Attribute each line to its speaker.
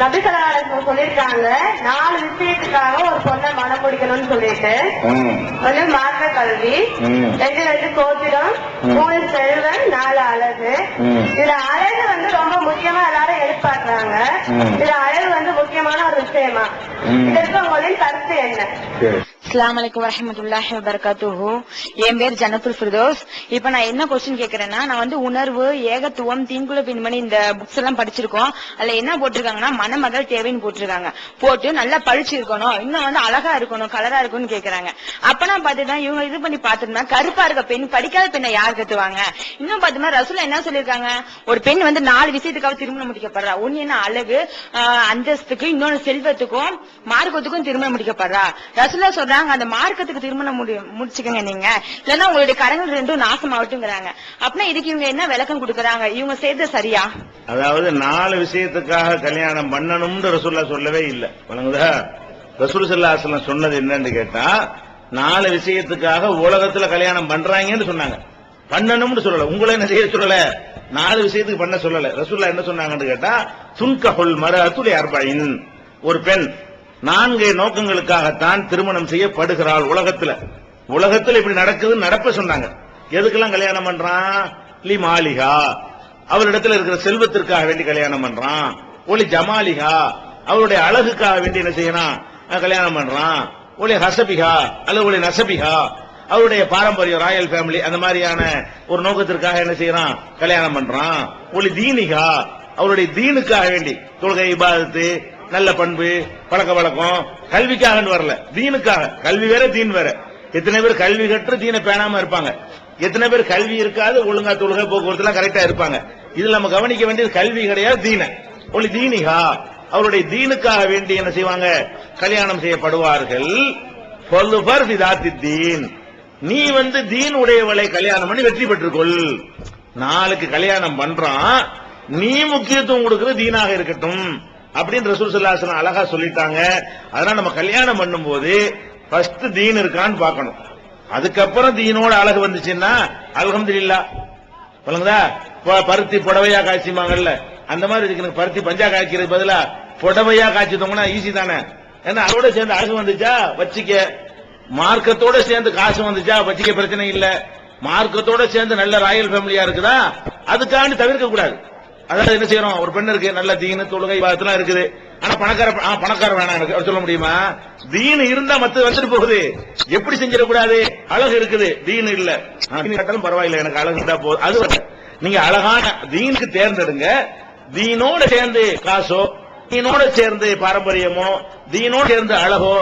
Speaker 1: நபிசல்லாஹு சொல்லிருக்காங்க 4 விஷயத்துக்காக ஒரு பொண்ணை மனம் முடிக்கணும்னு சொல்லிட்டு, ஒண்ணு மார்க்க கல்வி, 2 கோத்திரம், 3 செல்வம், 4 அழகு. இதுல அழகு ரொம்ப முக்கியமா எல்லாரும் எதிர்பார்க்கிறாங்க. இதுல அழகு முக்கியமான ஒரு விஷயமா? இதற்கு உங்களின் கருத்து என்ன?
Speaker 2: அஸ்ஸலாமு அலைக்கும் வரஹ்மத்துல்லாஹி வபரகாத்துஹு. என் பேர் ஜன்னத்துல் ஃபிர்தௌஸ். இப்ப நான் என்ன क्वेश्चन கேக்குறேன்னா, நான் உணர்வு, ஏகத்துவம், தீன்குல பின்மணி இந்த புக்ஸ் எல்லாம் படிச்சிருக்கோம். அதுல என்ன போட்டிருக்காங்கன்னா, மணமகள் தேவைன்னு போட்டிருக்காங்க. போட்டு நல்லா படிச்சு இருக்கணும், இன்னும் அழகா இருக்கணும், கலரா இருக்கணும்னு கேக்குறாங்க. அப்பனா பாத்துதான் இவங்க இது பண்ணி பாத்துட்டா, கருப்பா இருக்க பெண், படிக்காத பெண்ணை யார் கத்துவாங்க? இன்னும் பாத்தோம்னா ரசூல் என்ன சொல்லிருக்காங்க, ஒரு பெண் 4 விஷயத்துக்காக திருமணம் முடிக்கப்படுறா. ஒண்ணு என்ன, அழகு, அந்தஸ்துக்கு, இன்னொன்னு செல்வத்துக்கும் மார்க்கத்துக்கும் திருமணம் முடிக்கப்படுறா. ரசூலா சொல்றாங்க, அந்த மார்க்கத்துக்கு திருமணம் முடிச்சுக்கங்க நீங்க, இல்லன்னா உங்களுடைய கரங்கள் 2 நாசமாகட்டுங்கிறாங்க. அப்படின்னா இதுக்கு இவங்க என்ன விளக்கம் கொடுக்கறாங்க? இவங்க செய்த சரியா?
Speaker 3: அதாவது 4 விஷயத்துக்காக கல்யாணம் பண்ணணும்னு ரசூலுல்லாஹ் சொல்லவே இல்லை. வணங்குதா? ரசூல் ஸல்லல்லாஹு அலைஹி வஸல்லம் சொன்னது என்னன்னு கேட்டா, 4 விஷயத்துக்காக உலகத்துல கல்யாணம் பண்றாங்கன்னு சொன்னாங்க. பண்ணணும்னு சொல்லல, உங்களை என்ன செய்ய சொல்லல, 4 விஷயத்துக்கு பண்ண சொல்லல. ரசூலுல்லாஹ் என்ன சொன்னாங்கன்னு கேட்டா, துன்கஹுல் மர்அத்து லிஅர்பஇன், ஒரு பெண் 4 நோக்கங்களுக்காகத்தான் திருமணம் செய்யப்படுகிறாள். உலகத்துல இப்படி நடக்குதுன்னு நடப்ப சொன்னாங்க. எதுக்கெல்லாம் கல்யாணம் பண்றான்? லி மாலிகா, அவரிடத்துல இருக்கிற செல்வத்திற்காக வேண்டி கல்யாணம் பண்றான். ஒலி ஜமாலிகா, அவருடைய அழகுக்காக வேண்டி என்ன செய்யறான், கல்யாணம் பண்றான். ஒலி ஹசபிகா அல்லது ஒலி நசபிகா, அவருடைய பாரம்பரியம், ராயல் ஃபேமிலி, அந்த மாதிரியான ஒரு நோக்கத்திற்காக என்ன செய்யறான், கல்யாணம் பண்றான். ஒலி தீனிகா, அவருடைய தீனுக்காக வேண்டி, தொழுகை, இபாதத்து, நல்ல பண்பு, பழக்க வழக்கம், கல்விக்காக வரல, தீனுக்காக. கல்வி வேற, தீன் வேற. எத்தனை பேர் கல்வி கற்று தீனை பேணாம இருப்பாங்க, எத்தனை பேர் கல்வி இருக்காது, ஒழுங்கா தொழுகை, போக்குவரத்து எல்லாம் கரெக்டா இருப்பாங்க. இதுல நம்ம கவனிக்க வேண்டியது கல்வி கிடையாது, தீன. ஒளி தீனிகா, அவருடைய தீனுக்காக வேண்டி என்ன செய்வாங்க, கல்யாணம் செய்யப்படுவார்கள். நீ தீன் உடையவளை கல்யாணம் பண்ணி வெற்றி பெற்றுக்கொள். 4க்கு கல்யாணம் பண்றான், நீ முக்கியத்துவம் கொடுக்கிறது தீனாக இருக்கட்டும் அப்படின்னு ரசூல் ஸல்லல்லாஹு அலைஹி வஸல்லம் அழகா சொல்லிட்டாங்க. அதனால நம்ம கல்யாணம் பண்ணும்போது ஃபர்ஸ்ட் தீன் இருக்கான்னு பார்க்கணும். அதுக்கப்புறம் தீனோட அழகு வந்துச்சுன்னா அல்ஹம்துலில்லாஹ். சொல்லுங்கதா, பருத்தி புடவையா காய்ச்சிமாங்கல்ல, அந்த மாதிரி இருக்கு. பருத்தி பஞ்சா காய்க்கிறது பதிலா புடவையா காய்ச்சிட்டோம்னா ஈஸி தானே. ஏன்னா அதோட சேர்ந்து அழகு வந்துச்சா வச்சிக்க, மார்க்கத்தோட சேர்ந்து காசு வந்துச்சா வச்சிக்க, பிரச்சனை இல்ல. மார்க்கத்தோட சேர்ந்து நல்ல ராயல் ஃபேமிலியா இருக்குதா, அதுக்காண்டி தவிர்க்க கூடாது. அதாவது என்ன செய்யறோம், ஒரு பெண் இருக்கு, நல்ல தீனு, தொழுகை, இதெல்லாம் இருக்குது. ஆனா பணக்கார வேணாம் எனக்கு சொல்ல முடியுமா? தீன் இருந்தா மத்த வந்துட்டு போகுது. எப்படி செஞ்சிடக்கூடாது, அழகு இருக்குது, தீன் இல்ல, கட்டாலும் பரவாயில்ல, எனக்கு அழகு இருந்தா போதும். அது நீங்க அழகான தீனுக்கு தேர்ந்தெடுங்க. தீனோட சேர்ந்து காசோ, தீனோட சேர்ந்து பாரம்பரியமோ, தீனோட சேர்ந்து அழகோ